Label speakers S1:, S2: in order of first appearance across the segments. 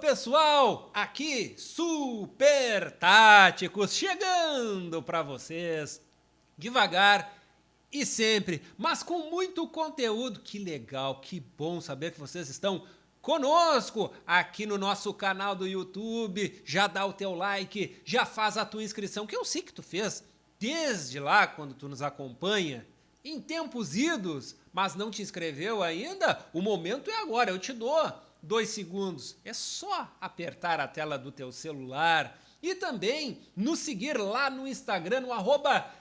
S1: pessoal, aqui Super Táticos chegando para vocês devagar e sempre, mas com muito conteúdo. Que legal, que bom saber que vocês estão conosco aqui no nosso canal do YouTube. Já dá o teu like, já faz a tua inscrição, que eu sei que tu fez desde lá quando tu nos acompanha em tempos idos, mas não te inscreveu ainda. O momento é agora, eu te dou 2 segundos. É só apertar a tela do teu celular e também nos seguir lá no Instagram, no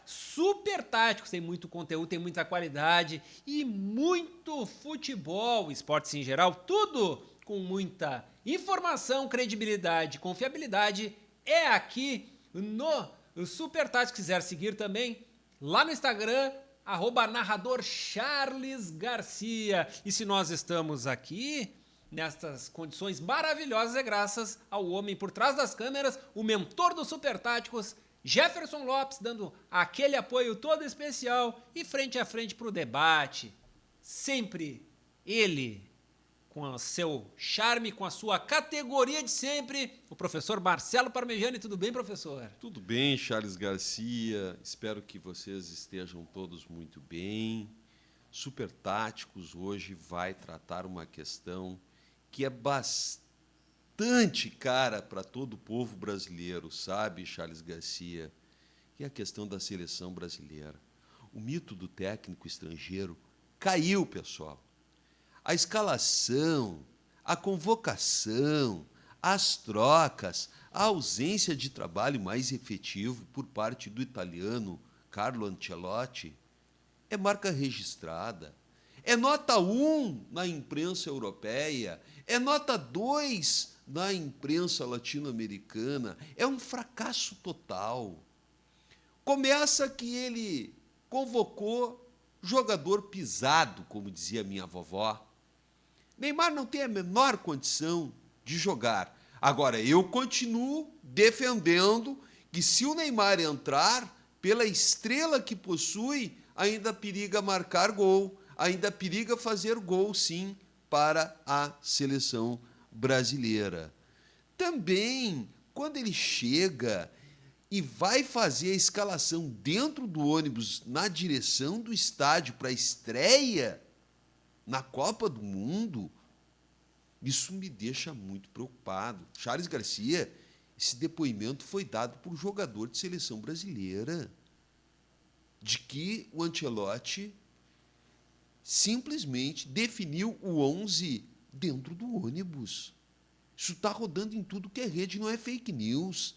S1: @supertáticos. Tem muito conteúdo, tem muita qualidade e muito futebol, esportes em geral, tudo com muita informação, credibilidade, confiabilidade. É aqui no Super Táticos. Se quiser seguir também lá no Instagram, @narrador Charles Garcia. E se nós estamos aqui nestas condições maravilhosas, é graças ao homem por trás das câmeras, o mentor dos Super Táticos, Jefferson Lopes, dando aquele apoio todo especial e frente a frente para o debate. Sempre ele, com o seu charme, com a sua categoria de sempre, o professor Marcelo Parmegiani. Tudo bem, professor?
S2: Tudo bem, Charles Garcia. Espero que vocês estejam todos muito bem. Super Táticos hoje vai tratar uma questão que é bastante cara para todo o povo brasileiro, sabe, Charles Garcia? Que é a questão da seleção brasileira. O mito do técnico estrangeiro caiu, pessoal. A escalação, a convocação, as trocas, a ausência de trabalho mais efetivo por parte do italiano Carlo Ancelotti é marca registrada. É nota 1 na imprensa europeia, é nota 2 na imprensa latino-americana. É um fracasso total. Começa que ele convocou jogador pisado, como dizia minha vovó. Neymar não tem a menor condição de jogar. Agora, eu continuo defendendo que se o Neymar entrar, pela estrela que possui, ainda periga marcar gol, ainda periga fazer gol, sim, para a seleção brasileira. Também, quando ele chega e vai fazer a escalação dentro do ônibus, na direção do estádio para a estreia na Copa do Mundo, isso me deixa muito preocupado. Charles Garcia, esse depoimento foi dado por um jogador de seleção brasileira, de que o Ancelotti simplesmente definiu o 11 dentro do ônibus. Isso está rodando em tudo que é rede, não é fake news.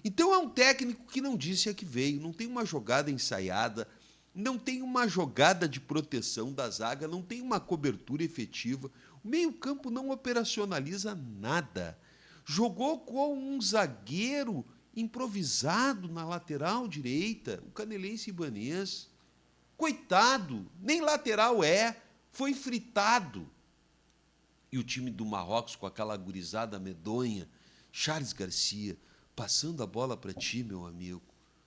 S2: Então é um técnico que não disse a que veio, não tem uma jogada ensaiada, não tem uma jogada de proteção da zaga, não tem uma cobertura efetiva. O meio-campo não operacionaliza nada. Jogou com um zagueiro improvisado na lateral direita, o canelense Ibanez. Coitado, nem lateral foi fritado. E o time do Marrocos, com aquela gurizada medonha, Charles Garcia, passando a bola para ti, meu amigo,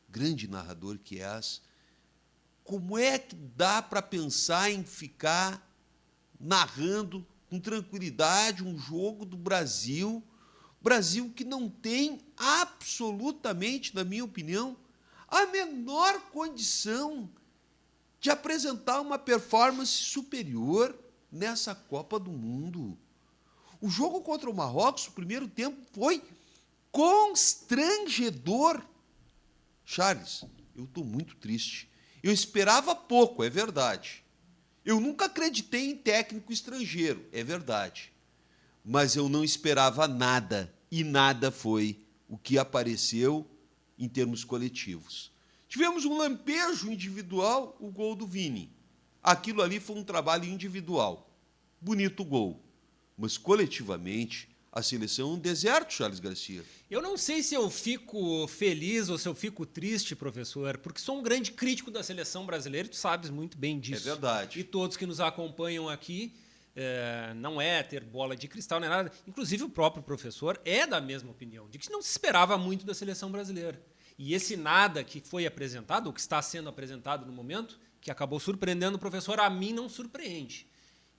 S2: grande narrador que és, como é que dá para pensar em ficar narrando com tranquilidade um jogo do Brasil, Brasil que não tem absolutamente, na minha opinião, a menor condição de apresentar uma performance superior nessa Copa do Mundo? O jogo contra o Marrocos, o primeiro tempo, foi constrangedor. Charles, eu estou muito triste. Eu esperava pouco, é verdade. Eu nunca acreditei em técnico estrangeiro, é verdade. Mas eu não esperava nada, e nada foi o que apareceu em termos coletivos. Tivemos um lampejo individual, o gol do Vini. Aquilo ali foi um trabalho individual. Bonito gol. Mas, coletivamente, a seleção é um deserto, Charles Garcia.
S1: Eu não sei se eu fico feliz ou se eu fico triste, professor, porque sou um grande crítico da seleção brasileira, e tu sabes muito bem disso.
S2: É verdade.
S1: E todos que nos acompanham aqui, não é ter bola de cristal, nem nada. Inclusive o próprio professor é da mesma opinião, de que não se esperava muito da seleção brasileira. E esse nada que foi apresentado, ou que está sendo apresentado no momento, que acabou surpreendendo o professor, a mim não surpreende.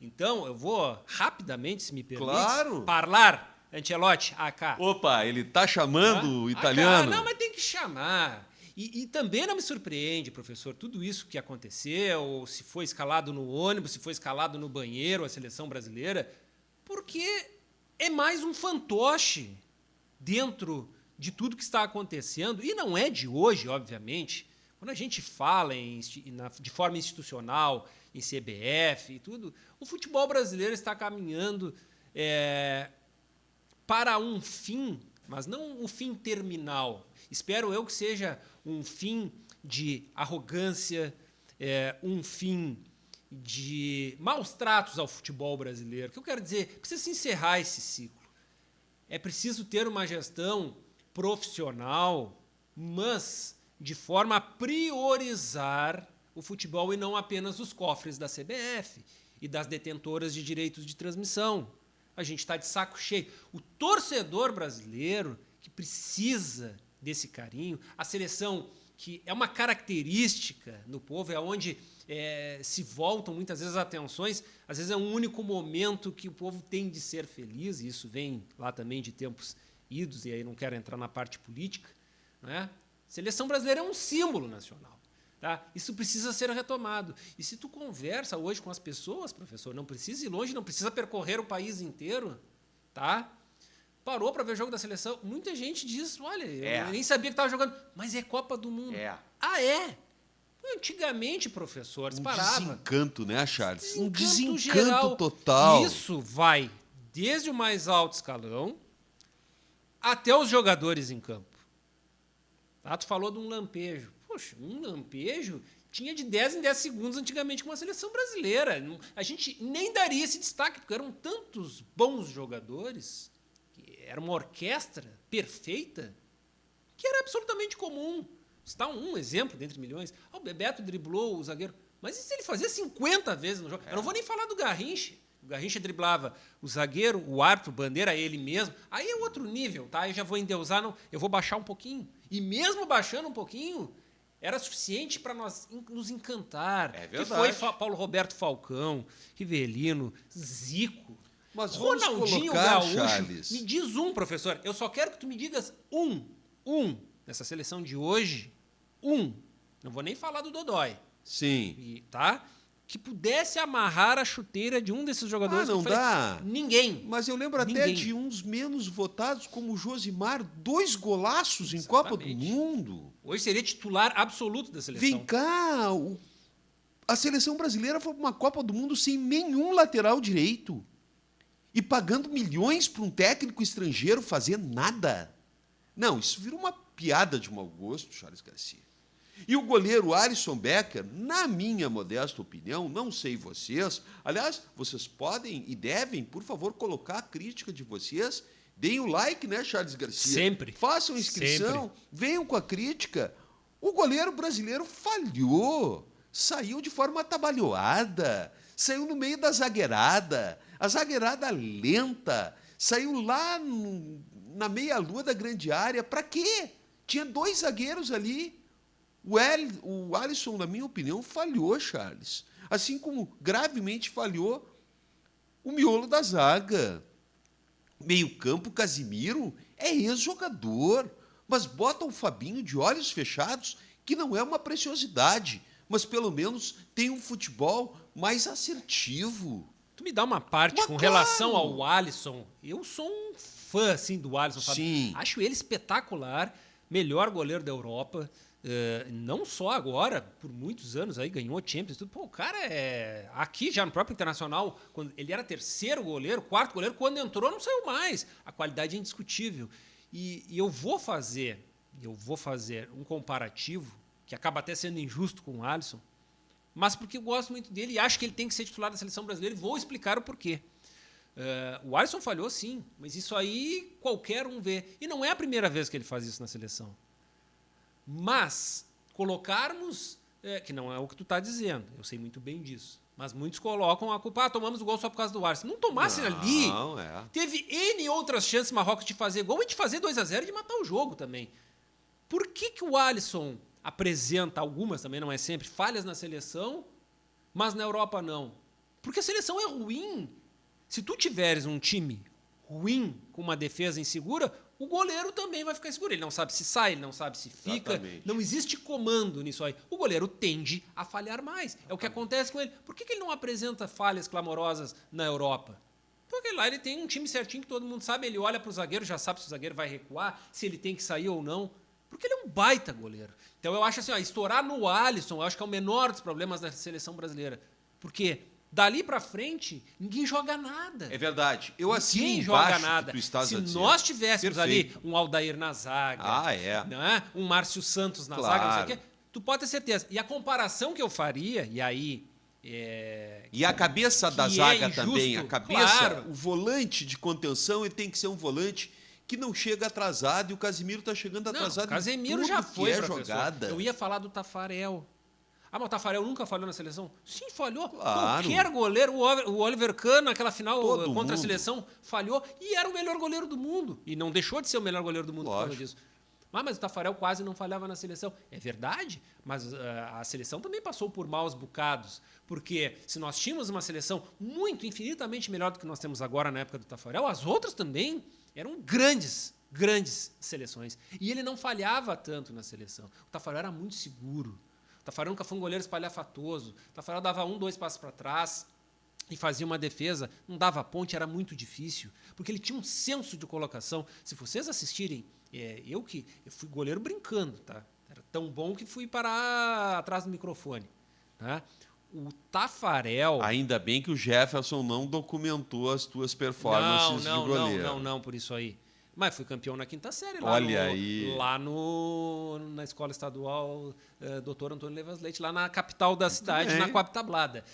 S1: Então, eu vou rapidamente, se me permite,
S2: Claro.
S1: falar Ancelotti, AK.
S2: Opa, ele tá chamando o italiano?
S1: Não, mas tem que chamar. E também não me surpreende, professor, tudo isso que aconteceu, se foi escalado no ônibus, se foi escalado no banheiro, a seleção brasileira, porque é mais um fantoche dentro de tudo que está acontecendo, e não é de hoje, obviamente. Quando a gente fala de forma institucional, em CBF e tudo, o futebol brasileiro está caminhando para um fim, mas não um fim terminal. Espero eu que seja um fim de arrogância, um fim de maus tratos ao futebol brasileiro. O que eu quero dizer? Precisa se encerrar esse ciclo. É preciso ter uma gestão profissional, mas de forma a priorizar o futebol e não apenas os cofres da CBF e das detentoras de direitos de transmissão. A gente está de saco cheio. O torcedor brasileiro, que precisa desse carinho, a seleção, que é uma característica no povo, é onde se voltam muitas vezes as atenções, às vezes é um único momento que o povo tem de ser feliz, e isso vem lá também de tempos idos, e aí não quero entrar na parte política, né? Seleção brasileira é um símbolo nacional. Tá? Isso precisa ser retomado. E se tu conversa hoje com as pessoas, professor, não precisa ir longe, não precisa percorrer o país inteiro, tá? Parou para ver o jogo da seleção. Muita gente diz, olha, eu nem sabia que estava jogando, mas é Copa do Mundo. Ah, é? Antigamente, professor, disparava.
S2: Desencanto, né, Charles? Um
S1: Desencanto
S2: desencanto
S1: geral.
S2: total.
S1: Isso vai desde o mais alto escalão até os jogadores em campo. Tá? Tu falou de um lampejo. Poxa, um lampejo tinha de 10 em 10 segundos antigamente com a seleção brasileira. A gente nem daria esse destaque, porque eram tantos bons jogadores, que era uma orquestra perfeita, que era absolutamente comum. Está um exemplo dentre milhões. O Bebeto driblou o zagueiro. Mas e se ele fazia 50 vezes no jogo? Eu não vou nem falar do Garrincha. O Garrincha driblava o zagueiro, o árbitro, o bandeira, ele mesmo. Aí é outro nível, tá? Eu já vou endeusar, não. Eu vou baixar um pouquinho. E mesmo baixando um pouquinho, era suficiente para nos encantar.
S2: É verdade.
S1: Que foi Paulo Roberto Falcão, Rivelino, Zico.
S2: Mas
S1: Ronaldinho
S2: colocar,
S1: Gaúcho.
S2: Charles.
S1: Me diz um, professor. Eu só quero que tu me digas um dessa seleção de hoje. Não vou nem falar do Dodói.
S2: Sim.
S1: Tá? Que pudesse amarrar a chuteira de um desses jogadores.
S2: Não dá.
S1: Ninguém.
S2: Mas eu lembro até de uns menos votados, como o Josimar, 2 golaços em Copa do Mundo.
S1: Hoje seria titular absoluto da seleção.
S2: Vem cá, a seleção brasileira foi para uma Copa do Mundo sem nenhum lateral direito. E pagando milhões para um técnico estrangeiro fazer nada. Não, isso vira uma piada de mau gosto, Charles Garcia. E o goleiro Alisson Becker, na minha modesta opinião, não sei vocês, aliás, vocês podem e devem, por favor, colocar a crítica de vocês, deem o like, né, Charles Garcia?
S1: Sempre.
S2: Façam inscrição, venham com a crítica. O goleiro brasileiro falhou, saiu de forma atabalhoada, saiu no meio da zagueirada, a zagueirada lenta, saiu lá na meia-lua da grande área. Para quê? Tinha 2 zagueiros ali. O Alisson, na minha opinião, falhou, Charles. Assim como gravemente falhou o miolo da zaga. Meio-campo, Casimiro é ex-jogador, mas bota o Fabinho de olhos fechados, que não é uma preciosidade, mas pelo menos tem um futebol mais assertivo.
S1: Tu me dá uma parte com relação ao Alisson. Eu sou um fã assim, do Alisson.
S2: Sim.
S1: Acho ele espetacular, melhor goleiro da Europa. Não só agora, por muitos anos aí, ganhou Champions e tudo. Pô, o cara aqui já no próprio Internacional, quando ele era 3º goleiro, 4º goleiro, quando entrou não saiu mais. A qualidade é indiscutível. E eu vou fazer um comparativo, que acaba até sendo injusto com o Alisson, mas porque eu gosto muito dele e acho que ele tem que ser titular da seleção brasileira e vou explicar o porquê. O Alisson falhou sim, mas isso aí qualquer um vê. E não é a primeira vez que ele faz isso na seleção. Mas colocarmos, que não é o que tu está dizendo, eu sei muito bem disso, mas muitos colocam a culpa, tomamos o gol só por causa do Alisson. Não tomassem ali, teve N outras chances Marrocos de fazer gol e de fazer 2-0 e de matar o jogo também. Por que o Alisson apresenta algumas, também não é sempre, falhas na seleção, mas na Europa não? Porque a seleção é ruim. Se tu tiveres um time ruim, com uma defesa insegura, o goleiro também vai ficar inseguro. Ele não sabe se sai, ele não sabe se fica.
S2: Exatamente.
S1: Não existe comando nisso aí. O goleiro tende a falhar mais. É o que acontece com ele. Por que ele não apresenta falhas clamorosas na Europa? Porque lá ele tem um time certinho que todo mundo sabe. Ele olha para o zagueiro, já sabe se o zagueiro vai recuar, se ele tem que sair ou não. Porque ele é um baita goleiro. Então eu acho assim, estourar no Alisson, eu acho que é o menor dos problemas da seleção brasileira. Porque dali pra frente, ninguém joga nada.
S2: É verdade. Eu assino
S1: Ninguém
S2: embaixo
S1: joga
S2: que
S1: nada.
S2: tu estás
S1: Se
S2: a dizer.
S1: nós tivéssemos
S2: Perfeito.
S1: ali um Aldair na zaga, né? Um Márcio Santos na
S2: Claro.
S1: zaga, não sei o quê, tu pode ter certeza. E a comparação que eu faria, e aí...
S2: E a cabeça da
S1: que
S2: zaga
S1: é injusto,
S2: também, a cabeça,
S1: claro.
S2: o volante de contenção, ele tem que ser um volante que não chega atrasado, e o Casemiro está chegando
S1: Não,
S2: atrasado.
S1: o Casemiro
S2: em tudo
S1: já
S2: que
S1: foi,
S2: é
S1: professor.
S2: jogada.
S1: Eu ia falar do Tafarel. Mas o Tafarel nunca falhou na seleção? Sim, falhou.
S2: Claro.
S1: Qualquer goleiro, o Oliver Kahn, naquela final
S2: Todo
S1: contra a
S2: mundo.
S1: seleção, falhou e era o melhor goleiro do mundo. E não deixou de ser o melhor goleiro do mundo por causa
S2: Lógico.
S1: disso. Mas o Tafarel quase não falhava na seleção. É verdade, mas a seleção também passou por maus bocados. Porque se nós tínhamos uma seleção muito, infinitamente melhor do que nós temos agora na época do Tafarel, as outras também eram grandes seleções. E ele não falhava tanto na seleção. O Tafarel era muito seguro. O Tafarel nunca foi um goleiro espalhafatoso. O Tafarel dava 2 passos para trás e fazia uma defesa. Não dava ponte, era muito difícil. Porque ele tinha um senso de colocação. Se vocês assistirem, eu fui goleiro brincando, tá? Era tão bom que fui parar atrás do microfone. Tá? O Tafarel...
S2: Ainda bem que o Jefferson não documentou as tuas performances de goleiro.
S1: Não, por isso aí. Mas fui campeão na 5ª série, lá na Escola Estadual Dr. Antônio Levas Leite, lá na capital da cidade,
S2: bem.
S1: na Coab Tablada.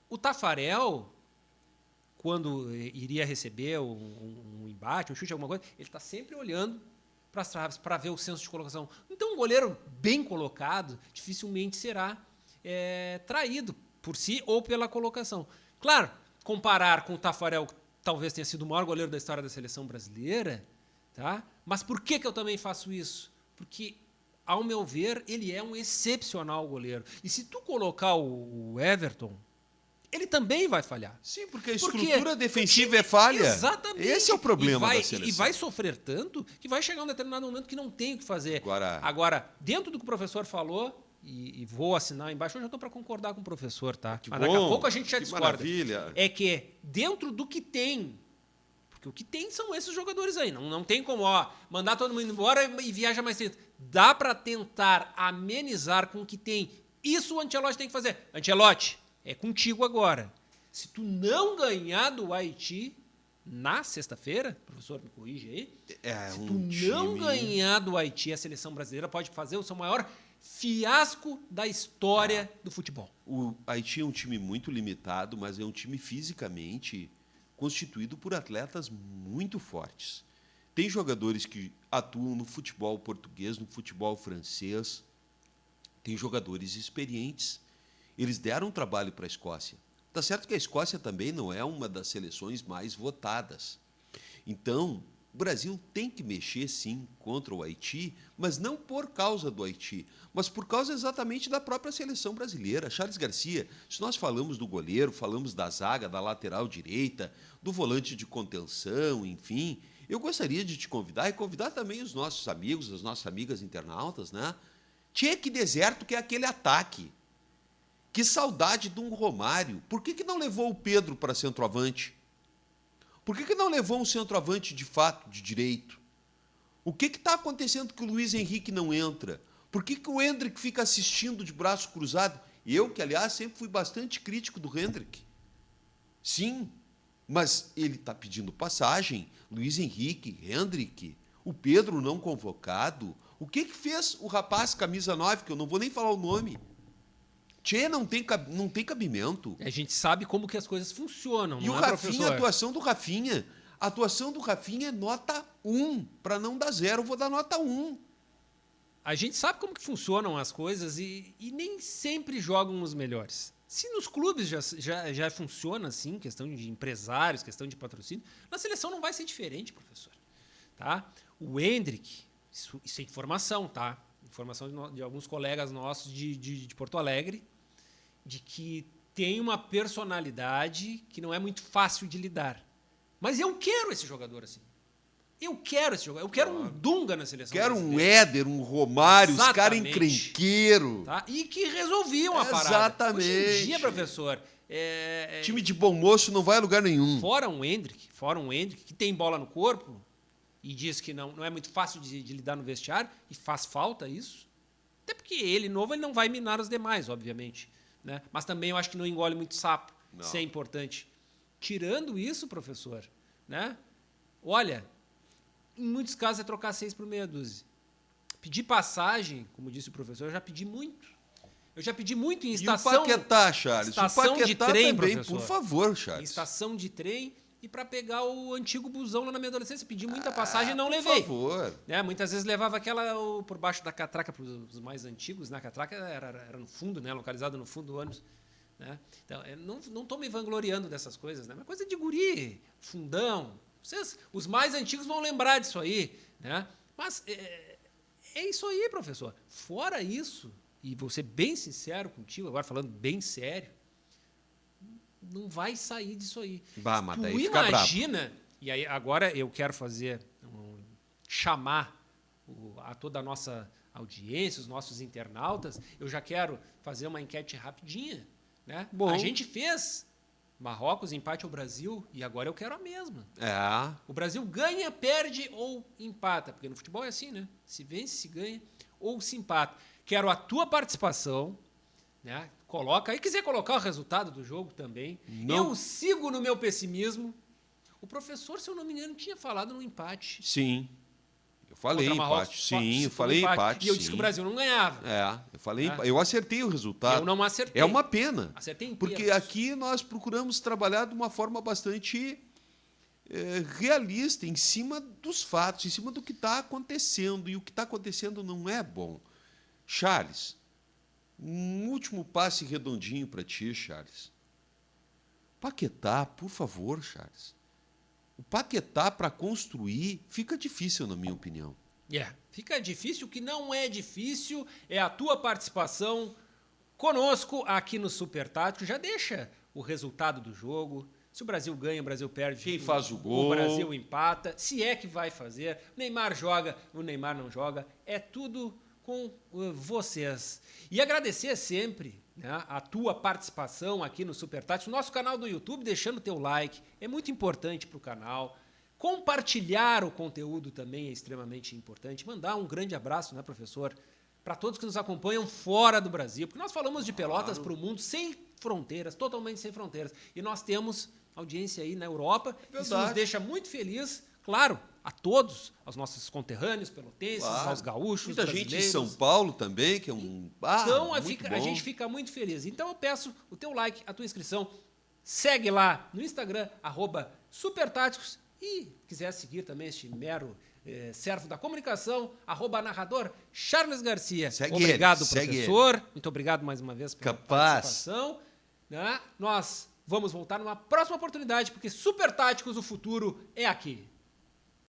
S1: O Tafarel, quando iria receber um embate, um chute, alguma coisa, ele está sempre olhando para as traves para ver o senso de colocação. Então, um goleiro bem colocado dificilmente será traído por si ou pela colocação. Claro, comparar com o Tafarel, talvez tenha sido o maior goleiro da história da seleção brasileira, tá? Mas por que eu também faço isso? Porque, ao meu ver, ele é um excepcional goleiro. E se tu colocar o Everton, ele também vai falhar.
S2: Sim, porque a estrutura defensiva é falha.
S1: Exatamente.
S2: Esse é o problema da seleção.
S1: E vai sofrer tanto que vai chegar um determinado momento que não tem o que fazer.
S2: Agora,
S1: dentro do que o professor falou, e vou assinar embaixo, hoje eu estou para concordar com o professor, tá?
S2: Que
S1: Mas
S2: bom,
S1: daqui a pouco a gente já
S2: que
S1: discorda.
S2: maravilha.
S1: É que dentro do que tem, porque o que tem são esses jogadores aí, não tem como mandar todo mundo embora e viajar mais cedo. Dá para tentar amenizar com o que tem. Isso o Ancelotti tem que fazer. Ancelotti, é contigo agora. Se tu não ganhar do Haiti na sexta-feira, professor, me corrige aí, se tu não ganhar do Haiti, a seleção brasileira pode fazer o seu maior fiasco da história do futebol.
S2: O Haiti é um time muito limitado, mas é um time fisicamente constituído por atletas muito fortes. Tem jogadores que atuam no futebol português, no futebol francês. Tem jogadores experientes. Eles deram trabalho para a Escócia. Tá certo que a Escócia também não é uma das seleções mais votadas. Então, o Brasil tem que mexer, sim, contra o Haiti, mas não por causa do Haiti, mas por causa exatamente da própria seleção brasileira. Charles Garcia, se nós falamos do goleiro, falamos da zaga, da lateral direita, do volante de contenção, enfim, eu gostaria de te convidar e convidar também os nossos amigos, as nossas amigas internautas, né? Tchê, que deserto que é aquele ataque. Que saudade de um Romário. Por que não levou o Pedro para centroavante? Por que não levou um centroavante de fato, de direito? O que está acontecendo que o Luiz Henrique não entra? Por que o Hendrick fica assistindo de braço cruzado? Eu, que, aliás, sempre fui bastante crítico do Hendrick. Sim, mas ele está pedindo passagem. Luiz Henrique, Hendrick, o Pedro não convocado. O que fez o rapaz camisa 9, que eu não vou nem falar o nome? Tchê, não tem cabimento.
S1: A gente sabe como que as coisas funcionam,
S2: e
S1: não
S2: o
S1: é,
S2: Rafinha,
S1: professor?
S2: a atuação do Rafinha é nota 1. Para não dar 0, eu vou dar nota 1.
S1: A gente sabe como que funcionam as coisas e nem sempre jogam os melhores. Se nos clubes já funciona assim, questão de empresários, questão de patrocínio, na seleção não vai ser diferente, professor. Tá? O Hendrick, isso é informação, tá? Informação de alguns colegas nossos de Porto Alegre, de que tem uma personalidade que não é muito fácil de lidar. Mas eu quero esse jogador assim. Eu quero esse jogador. Eu quero um Dunga na seleção
S2: Quero um
S1: brasileira.
S2: Éder, um Romário, os caras
S1: Exatamente.
S2: encrenqueiro.
S1: Tá? E que resolviam a parada.
S2: Exatamente.
S1: Hoje em dia, professor...
S2: Time de bom moço não vai a lugar nenhum.
S1: Fora um Endrick, que tem bola no corpo e diz que não é muito fácil de lidar no vestiário, e faz falta isso. Até porque ele, novo, ele não vai minar os demais, obviamente. Né? Mas também eu acho que não engole muito sapo.
S2: Não.
S1: Isso é importante. Tirando isso, professor, né? Olha, em muitos casos é trocar 6 por meia dúzia. Pedir passagem, como disse o professor, eu já pedi muito. Eu já pedi muito em estação...
S2: E o Paquetá, Charles?
S1: Estação
S2: o Paquetá
S1: de trem,
S2: também,
S1: professor.
S2: por favor,
S1: Em
S2: Charles.
S1: estação de trem e para pegar o antigo busão lá na minha adolescência. Pedi muita passagem e não levei.
S2: Por favor.
S1: Né? Muitas vezes levava por baixo da catraca para os mais antigos. Né? A catraca era no fundo, né? Localizada no fundo do ônibus. Né? Então, não estou me vangloriando dessas coisas. Né? Mas coisa de guri, fundão. Os mais antigos vão lembrar disso aí. Né? Mas é isso aí, professor. Fora isso, e vou ser bem sincero contigo, agora falando bem sério, não vai sair disso aí.
S2: Bah, mas
S1: tu
S2: daí fica
S1: imagina, e aí agora eu quero chamar a toda a nossa audiência, os nossos internautas, eu já quero fazer uma enquete rapidinha. Né?
S2: Bom.
S1: A gente fez Marrocos, empate ao Brasil, e agora eu quero a mesma.
S2: É.
S1: O Brasil ganha, perde ou empata, porque no futebol é assim, né? Se vence, se ganha ou se empata. Quero a tua participação, né? Coloca aí, quiser colocar o resultado do jogo também.
S2: Não.
S1: Eu sigo no meu pessimismo. O professor, se eu não me engano, tinha falado no empate.
S2: Sim. Eu falei
S1: Contra Marrocos.
S2: empate. Sim, eu falei empate.
S1: E eu disse que o Brasil não ganhava.
S2: Eu falei
S1: É.
S2: empate. Eu acertei o resultado.
S1: Eu não acertei.
S2: É uma pena.
S1: Acertei em
S2: Porque
S1: termos.
S2: aqui nós procuramos trabalhar de uma forma bastante realista, em cima dos fatos, em cima do que está acontecendo. E o que está acontecendo não é bom. Charles, um último passe redondinho para ti, Charles. Paquetá, por favor, Charles. O Paquetá, para construir, fica difícil, na minha opinião.
S1: Fica difícil. O que não é difícil é a tua participação conosco aqui no Super Tático. Já deixa o resultado do jogo. Se o Brasil ganha, o Brasil perde.
S2: Quem faz o gol.
S1: O Brasil empata. Se é que vai fazer. O Neymar joga, o Neymar não joga. É tudo com vocês. E agradecer sempre, né, a tua participação aqui no Super Tático, no nosso canal do YouTube, deixando o teu like. É muito importante para o canal. Compartilhar o conteúdo também é extremamente importante. Mandar um grande abraço, né, professor, para todos que nos acompanham fora do Brasil. Porque nós falamos de Pelotas para o mundo sem fronteiras, totalmente sem fronteiras. E nós temos audiência aí na Europa.
S2: Verdade.
S1: Isso nos deixa muito felizes. Claro, a todos, aos nossos conterrâneos pelotenses, aos gaúchos,
S2: muita
S1: brasileiros.
S2: gente em São Paulo também, que é um...
S1: Então,
S2: muito
S1: a
S2: bom.
S1: gente fica muito feliz. Então, eu peço o teu like, a tua inscrição. Segue lá no Instagram, @supertáticos. E quiser seguir também este mero servo da comunicação, @narrador Charles Garcia.
S2: Segue
S1: obrigado,
S2: ele, segue
S1: professor. Muito obrigado mais uma vez pela
S2: Capaz.
S1: participação. Né? Nós vamos voltar numa próxima oportunidade, porque Super Táticos, o futuro é aqui.